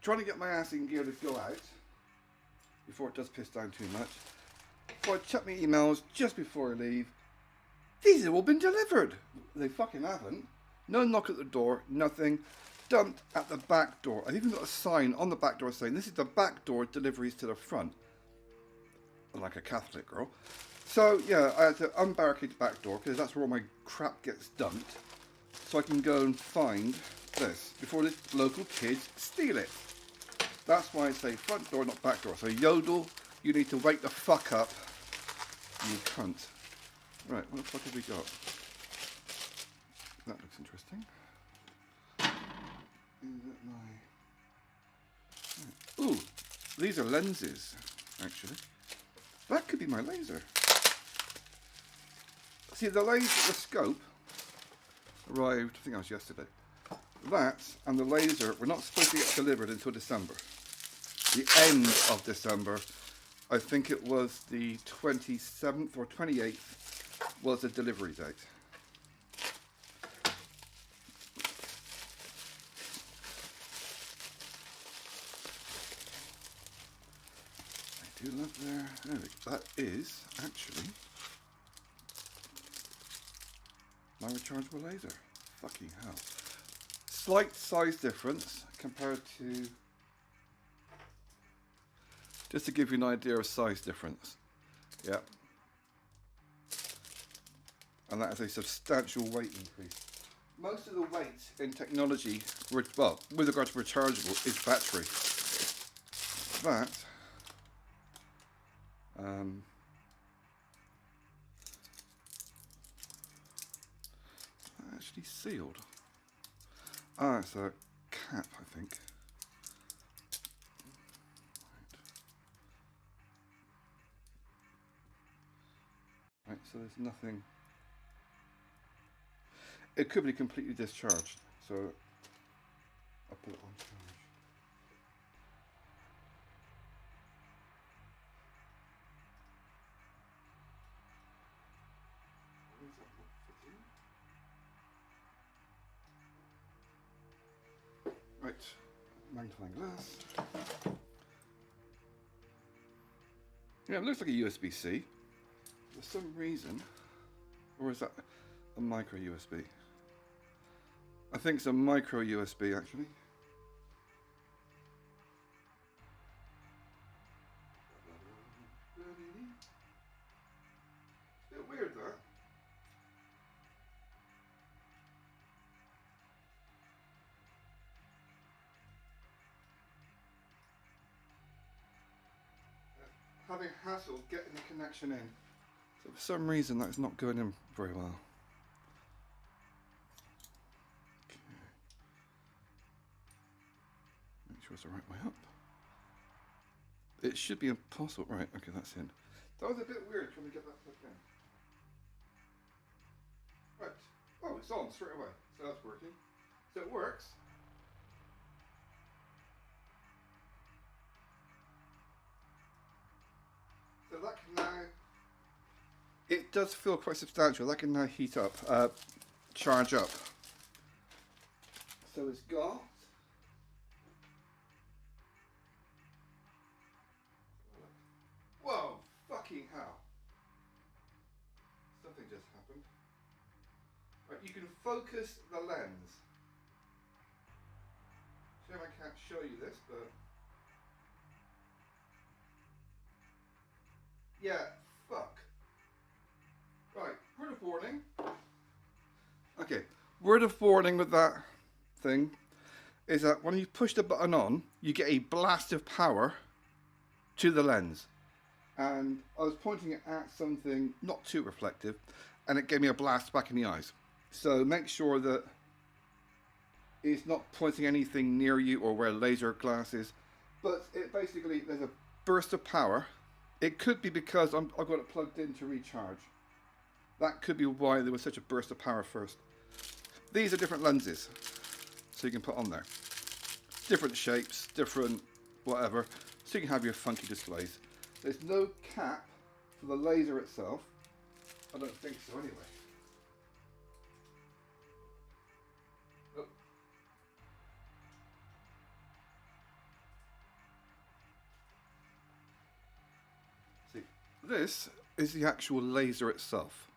trying to get my ass in gear to go out before it does piss down too much. So I check my emails just before I leave. These have all been delivered. They fucking haven't. No knock at the door, nothing. Dumped at the back door. I've even got a sign on the back door saying this is the back door, deliveries to the front. Like a Catholic girl. So yeah, I had to unbarricade the back door because that's where all my crap gets dumped. So I can go and find this before the local kids steal it. That's why I say front door, not back door. So Yodel, you need to wake the fuck up, you cunt. Right, what the fuck have we got? That looks interesting. Is that my... Ooh, these are lenses, actually. That could be my laser. See, the laser, the scope arrived, I think that was yesterday. That and the laser were not supposed to get delivered until December. The end of December. I think it was the 27th or 28th was the delivery date. I do love there. That is actually my rechargeable laser. Fucking hell. Slight size difference compared to, just to give you an idea of size difference. Yeah. And that is a substantial weight increase. Most of the weight in technology, well, with regard to rechargeable, is battery. That actually sealed. Ah, it's a cap, I think. Right, so there's nothing. It could be completely discharged, so I'll put it on charge. Right, magnifying glass. Yeah, it looks like a USB-C. For some reason, or is that a micro USB? I think it's a micro USB actually. It's a bit weird that. Having hassle getting the connection in. So for some reason that's not going in very well. Okay. Make sure it's the right way up. It should be impossible. Right, okay, that's in. That was a bit weird trying to get that plugged in. Right. Oh, it's on straight away. So that's working. So it works. So that can now, it does feel quite substantial. That can now heat up, charge up. So it's got, whoa, fucking hell. Something just happened. Right, you can focus the lens. Shame I can't show you this, but yeah, fuck. Right, word of warning. Okay, word of warning with that thing is that when you push the button on, you get a blast of power to the lens. And I was pointing it at something not too reflective, and it gave me a blast back in the eyes. So make sure that it's not pointing anything near you or where laser glass is. But it basically, there's a burst of power. It could be because I've got it plugged in to recharge. That could be why there was such a burst of power first. These are different lenses, so you can put on there. Different shapes, different whatever, so you can have your funky displays. There's no cap for the laser itself. I don't think so anyway. Oh. This is the actual laser itself.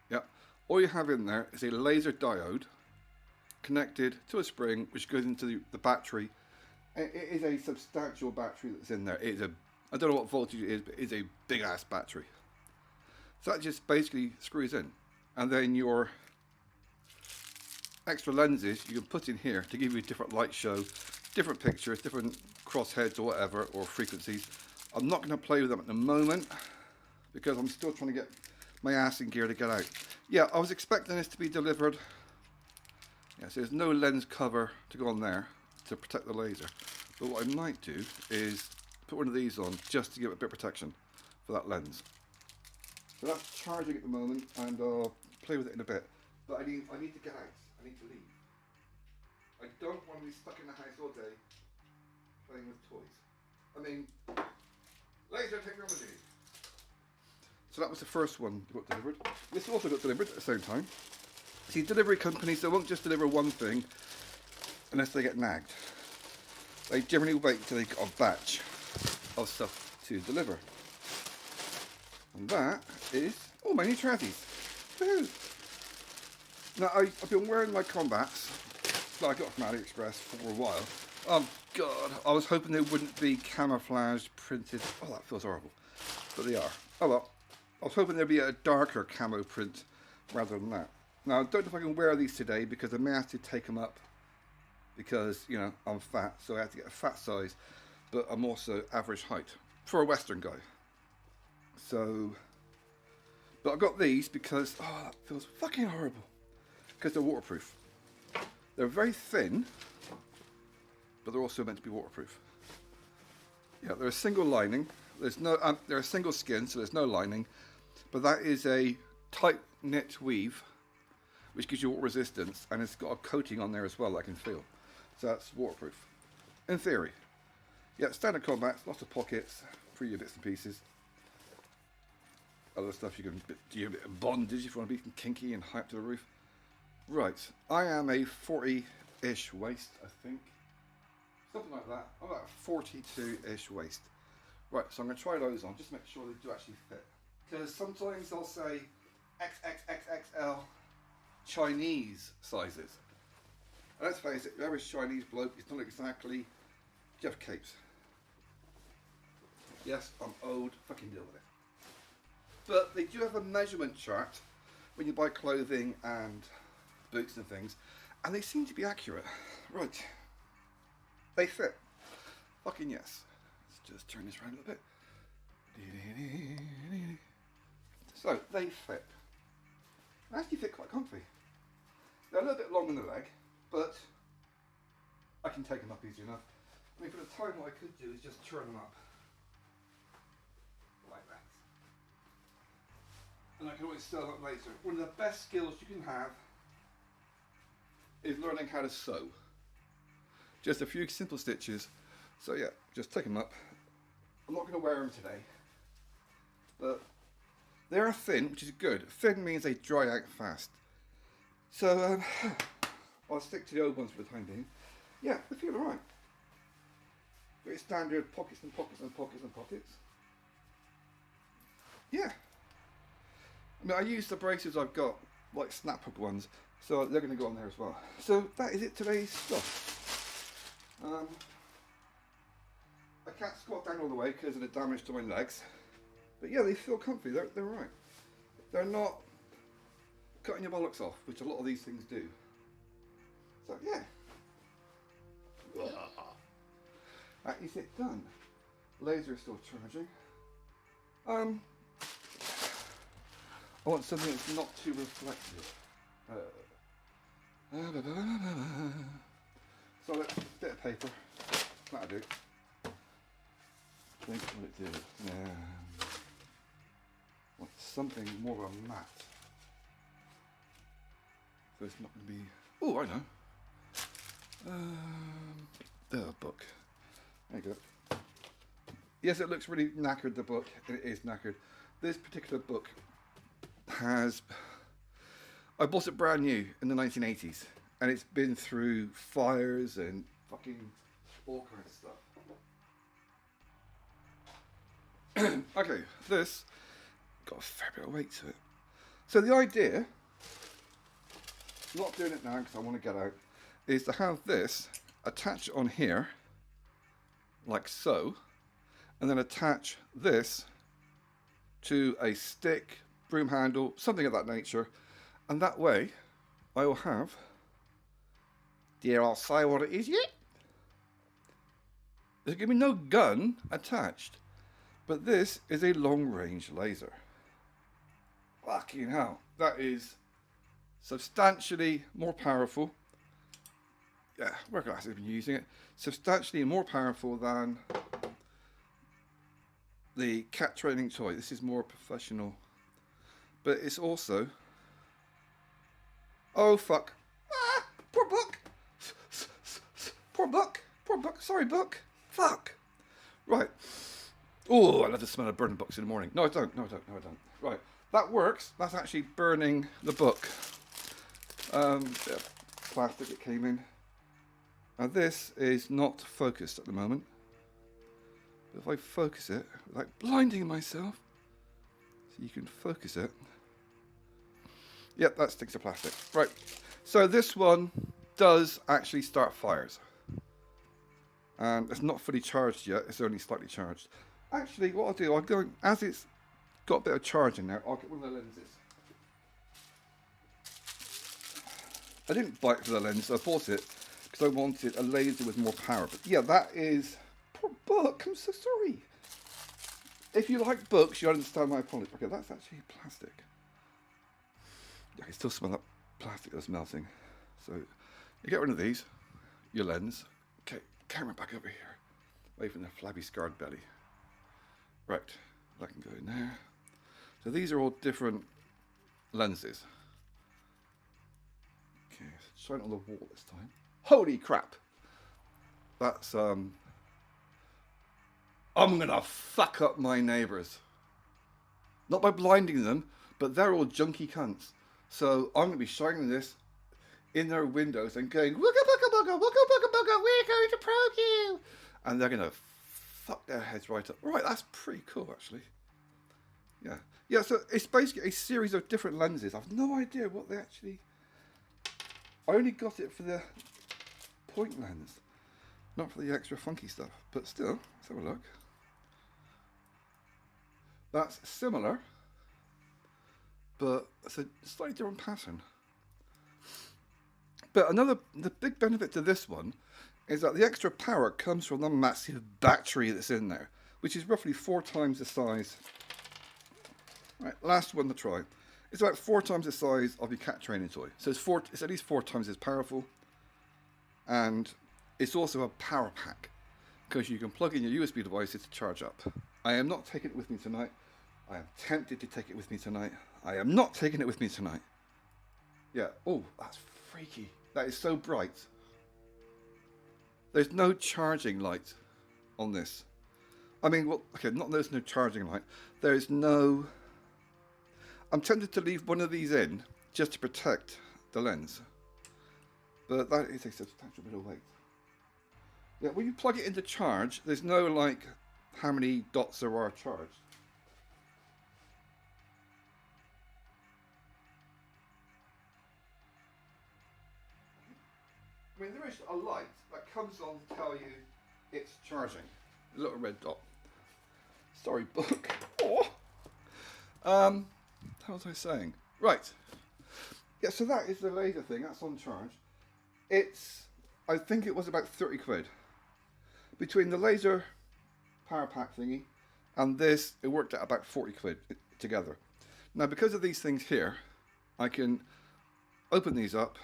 Yeah. All you have in there is a laser diode connected to a spring which goes into the battery. It is a substantial battery that's in there. It is a, I don't know what voltage it is, but it's a big ass battery. So that just basically screws in. And then your extra lenses you can put in here to give you a different light show, different pictures, different crossheads or whatever, or frequencies. I'm not going to play with them at the moment because I'm still trying to get my ass in gear to get out. Yeah, I was expecting this to be delivered. Yeah, so there's no lens cover to go on there to protect the laser. But what I might do is put one of these on just to give it a bit of protection for that lens. So that's charging at the moment, and I'll play with it in a bit. But I need to get out. I need to leave. I don't want to be stuck in the house all day playing with toys. I mean, laser technology. So that was the first one that got delivered. This also got delivered at the same time. See, delivery companies, they won't just deliver one thing unless they get nagged. They generally wait till they get a batch of stuff to deliver. And that is, oh, my new Trazzies. Woohoo! Now, I've been wearing my combats that I got from AliExpress for a while. Oh, God, I was hoping they wouldn't be camouflage printed. Oh, that feels horrible. But they are. Oh, well. I was hoping there'd be a darker camo print rather than that. Now, I don't know if I can wear these today because I may have to take them up because, you know, I'm fat, so I have to get a fat size, but I'm also average height for a Western guy. So, but I got these because, oh, that feels fucking horrible, because they're waterproof. They're very thin, but they're also meant to be waterproof. Yeah, they're a single lining. There's no, they're a single skin, so there's no lining, but that is a tight knit weave, which gives you water resistance, and it's got a coating on there as well that I can feel. So that's waterproof, in theory. Yeah, standard combats, lots of pockets for your bits and pieces. Other stuff you can do a bit of bondage if you want to be kinky and high up to the roof. Right, I am a 40-ish waist, I think. Something like that. I'm about a 42-ish waist. Right, so I'm going to try those on, just to make sure they do actually fit. Because sometimes they'll say XXXXL Chinese sizes. And let's face it, the average Chinese bloke is not exactly Jeff Capes. Yes, I'm old, fucking deal with it. But they do have a measurement chart when you buy clothing and boots and things, and they seem to be accurate. Right, they fit. Fucking yes. Let's just turn this around a little bit. So, they fit. They actually fit quite comfy. They're a little bit long in the leg, but I can take them up easy enough. I mean, for the time, what I could do is just turn them up. Like that. And I can always sew them up later. One of the best skills you can have is learning how to sew. Just a few simple stitches. So yeah, just take them up. I'm not going to wear them today, but they are thin, which is good. Thin means they dry out fast. So I'll stick to the old ones for the time being. Yeah, they feel alright. Very standard pockets and pockets and pockets and pockets. Yeah. I mean, I use the braces I've got, like snap hook ones, so they're going to go on there as well. So that is it, today's stuff. I can't squat down all the way because of the damage to my legs. But yeah, they feel comfy, they're right. They're not cutting your bollocks off, which a lot of these things do. So yeah. That is it done. Laser is still charging. I want something that's not too reflective. So a bit of paper. That'll do. I think what it do. Want something more of a matte. So it's not going to be. Oh, I know. The book. There you go. Yes, it looks really knackered, the book. It is knackered. This particular book has. I bought it brand new in the 1980s, and it's been through fires and fucking all kinds of stuff. Okay, this got a fair bit of weight to it. So the idea, not doing it now because I want to get out, is to have this attach on here, like so, and then attach this to a stick, broom handle, something of that nature, and that way I will have, dare I say what it is yet? There's going to be no gun attached, but this is a long-range laser. Fucking hell, that is substantially more powerful. Yeah, we're going to have been using it. Substantially more powerful than the cat training toy. This is more professional, but it's also, oh fuck, poor book, poor book, sorry book, fuck, right. Oh, I love the smell of burning books in the morning. No I don't. Right, that works. That's actually burning the book. Plastic it came in. Now this is not focused at the moment. But if I focus it, like blinding myself, so you can focus it. Yep, that sticks to plastic. Right, so this one does actually start fires. And it's not fully charged yet, it's only slightly charged. Actually, what I'll do, I'll go, as it's got a bit of charge in there, I'll get one of the lenses. I didn't buy it for the lens, I bought it because I wanted a laser with more power. But yeah, that is, poor book, I'm so sorry. If you like books, you understand my apology. Okay, that's actually plastic. I can still smell that plastic that's melting. So you get rid of these, your lens. Okay, camera back over here, away from the flabby scarred belly. Right, that can go in there. So these are all different lenses. Okay, so shine it on the wall this time. Holy crap! That's I'm gonna fuck up my neighbours. Not by blinding them, but they're all junky cunts. So I'm gonna be shining this in their windows and going, wooga booga booga, wooga booga booga, we're going to probe you, and they're gonna fuck their heads right up. Right, that's pretty cool actually. Yeah, so it's basically a series of different lenses. I've no idea what they actually, I only got it for the point lens, not for the extra funky stuff, but still, let's have a look. That's similar, but it's a slightly different pattern. But the big benefit to this one is that the extra power comes from the massive battery that's in there, which is roughly 4 times the size. Right, last one to try. It's about 4 times the size of your cat training toy. So it's at least 4 times as powerful. And it's also a power pack, because you can plug in your USB devices to charge up. I am not taking it with me tonight. I am tempted to take it with me tonight. I am not taking it with me tonight. Yeah, oh, that's freaky. That is so bright. There's no charging light on this. I mean, well, okay, not there's no charging light. There's no... I'm tempted to leave one of these in just to protect the lens. But that is a substantial bit of weight. Yeah, when you plug it into charge, there's no, like, how many dots there are charged. I mean, there is a light that comes on to tell you it's charging. A little red dot. Sorry, book. Oh. How was I saying? Right. Yeah, so that is the laser thing. That's on charge. It's, I think it was about 30 quid. Between the laser power pack thingy and this, it worked out about 40 quid together. Now, because of these things here, I can open these up.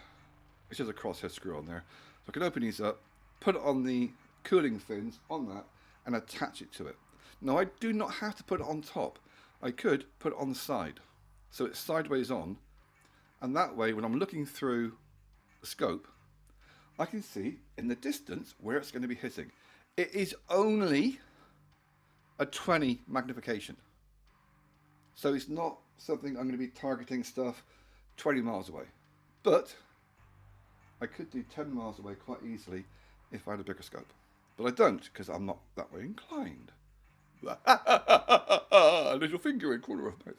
It's just a crosshead screw on there. So I can open these up, put it on the cooling fins on that, and attach it to it. Now, I do not have to put it on top. I could put it on the side, so it's sideways on, and that way, when I'm looking through the scope, I can see in the distance where it's going to be hitting. It is only a 20 magnification, so it's not something I'm going to be targeting stuff 20 miles away, but I could do 10 miles away quite easily if I had a bigger scope. But I don't, because I'm not that way inclined. A little finger in corner of mouth.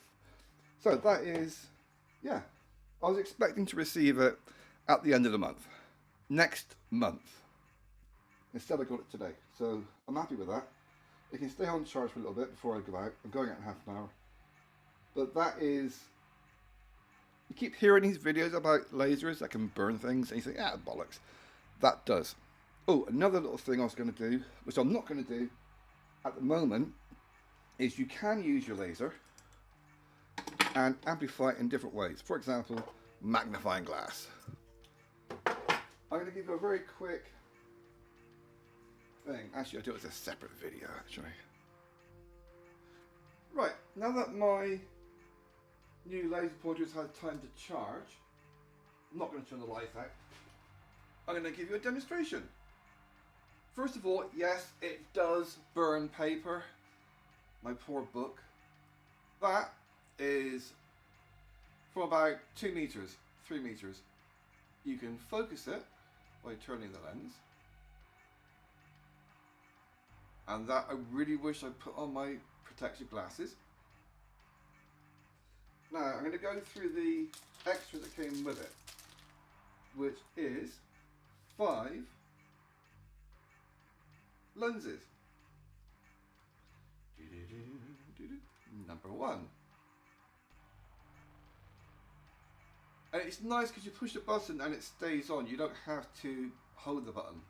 So that is, yeah, I was expecting to receive it at the end of the month, next month. Instead I got it today, so I'm happy with that. It can stay on charge for a little bit before I go out. I'm going out in half an hour. But that is, you keep hearing these videos about lasers that can burn things and you think, ah, bollocks. That does. Oh, another little thing I was going to do, which I'm not going to do at the moment, is you can use your laser and amplify it in different ways. For example, magnifying glass. I'm going to give you a very quick thing. Actually, I'll do it as a separate video, actually. Right, now that my new laser pointer has had time to charge, I'm not going to turn the light out. I'm going to give you a demonstration. First of all, yes, it does burn paper. My poor book. That is from about 2 meters, 3 meters. You can focus it by turning the lens. And that I really wish I put on my protective glasses. Now I'm going to go through the extras that came with it, which is 5 lenses. Number 1. And it's nice because you push the button and it stays on. You don't have to hold the button.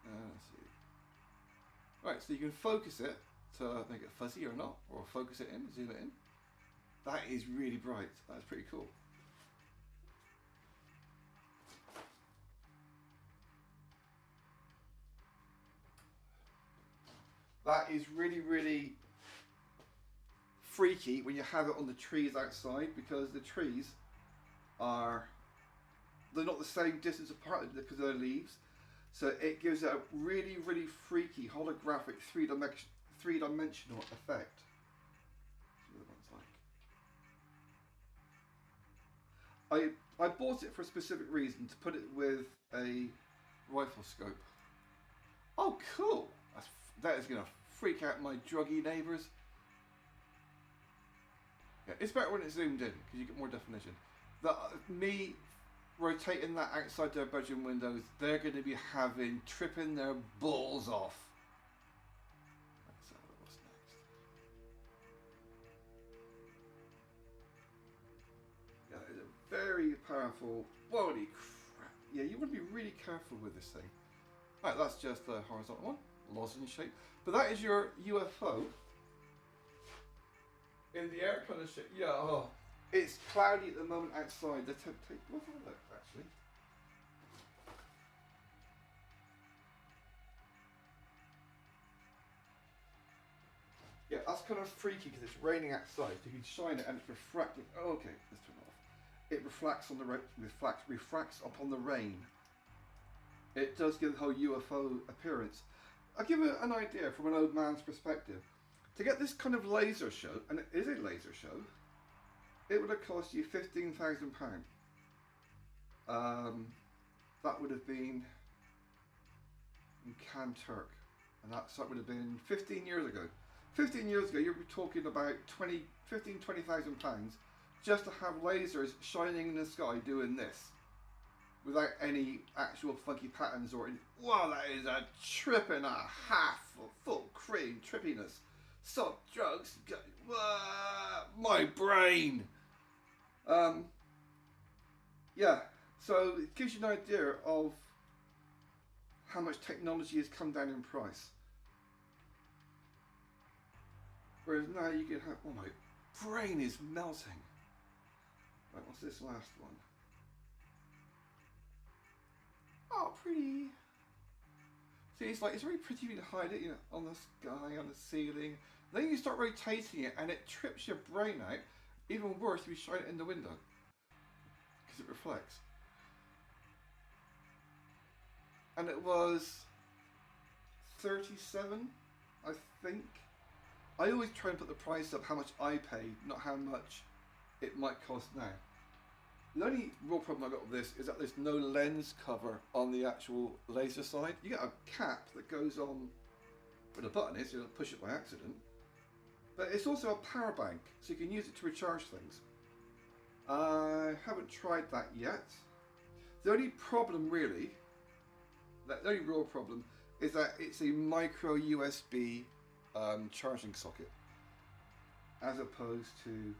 Let's see. Right, so you can focus it to make it fuzzy or not, or focus it in, zoom it in. That is really bright. That's pretty cool. That is really, really freaky when you have it on the trees outside, because the trees they're not the same distance apart because they're leaves. So it gives it a really, really freaky holographic three-dimensional effect. See what that one's like. I bought it for a specific reason, to put it with a rifle scope. Oh, cool! That is going to freak out my druggy neighbours. Yeah, it's better when it's zoomed in because you get more definition. Me rotating that outside their bedroom windows, they're going to be tripping their balls off. Let's have a look what's next. Yeah, it's a very powerful. Holy crap! Yeah, you want to be really careful with this thing. Right, that's just the horizontal one, lozenge shape. But that is your UFO in the air kind of shape. Yeah. Oh. It's cloudy at the moment outside. Let's have a look, actually. Yeah, that's kind of freaky because it's raining outside. So you can shine it and it's refracting. Oh, okay, let's turn it off. It refracts on the refracts upon the rain. It does give the whole UFO appearance. I'll give it an idea from an old man's perspective. To get this kind of laser show, and it is a laser show, it would have cost you £15,000. That would have been in Canturk, and that would have been 15 years ago. 15 years ago, you were talking about £20,000 just to have lasers shining in the sky doing this, without any actual funky patterns or. Wow, that is a trip and a half of full cream trippiness. Soft drugs. My brain. Yeah, so it gives you an idea of how much technology has come down in price. Whereas now you can have, oh, my brain is melting. Right, what's this last one? Oh, pretty. See, it's very pretty when you hide it, on the sky, on the ceiling. Then you start rotating it and it trips your brain out. Even worse if you shine it in the window, because it reflects. And it was 37, I think. I always try and put the price up how much I paid, not how much it might cost now. The only real problem I got with this is that there's no lens cover on the actual laser side. You get a cap that goes on where the button is, you don't push it by accident. But it's also a power bank, so you can use it to recharge things. I haven't tried that yet. The only problem really, the only real problem, is that it's a micro USB charging socket, as opposed to,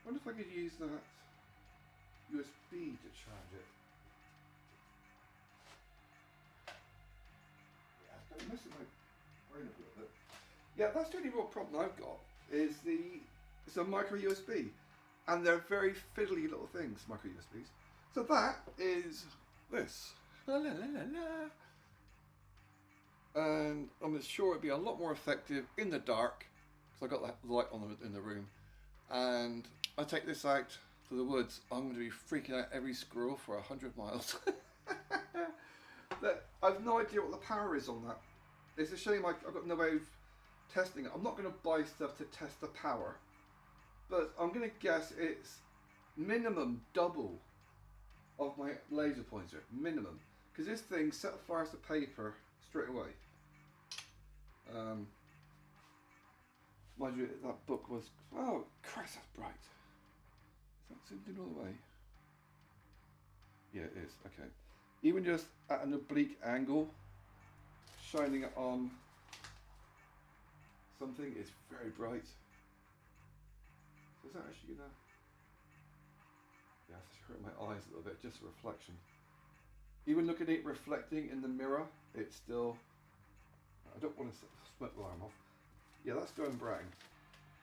I wonder if I could use that USB to charge it. Yeah, it's kind of messing my brain up a little bit. Yeah, that's the only real problem I've got, is it's a micro USB, and they're very fiddly little things, micro USBs. So that is this. La, la, la, la, la. And I'm sure it'd be a lot more effective in the dark, because I've got that light on in the room. And I take this out to the woods, I'm going to be freaking out every squirrel for 100 miles. I've no idea what the power is on that. It's a shame I've got no way of testing it. I'm not going to buy stuff to test the power, but I'm going to guess it's minimum double of my laser pointer, minimum, because this thing set fire to paper straight away. Mind you, that book was, oh Christ, that's bright. Is that zoomed in all the way? Yeah, it is. Okay, even just at an oblique angle, shining it on something is very bright. So is that actually gonna? Yeah, it's hurting my eyes a little bit, just a reflection. Even looking at it reflecting in the mirror, it's still, I don't want to split the alarm off. Yeah, that's going brown,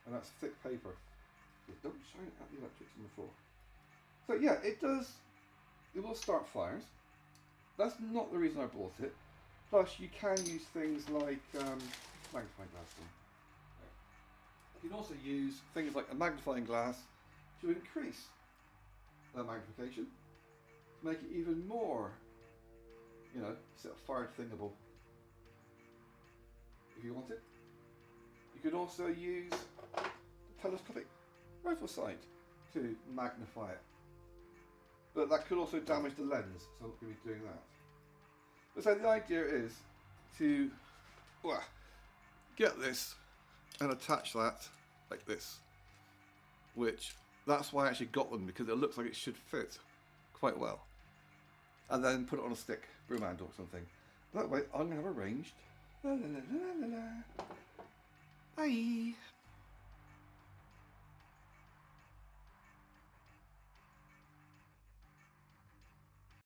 and that's thick paper. So don't shine at the electrics on the floor. So yeah, it will start fires. That's not the reason I bought it. Plus you can use things like, magnifying glass thing. You can also use things like a magnifying glass to increase the magnification, to make it even more, you know, set fire thingable if you want it. You can also use the telescopic rifle sight to magnify it, but that could also damage the lens, so I'm not going to be doing that. But so the idea is to get this and attach that like this, which that's why I actually got them, because it looks like it should fit quite well, and then put it on a stick, broom handle or something. That way I'm going to have arranged. La, la, la, la, la, la. Bye.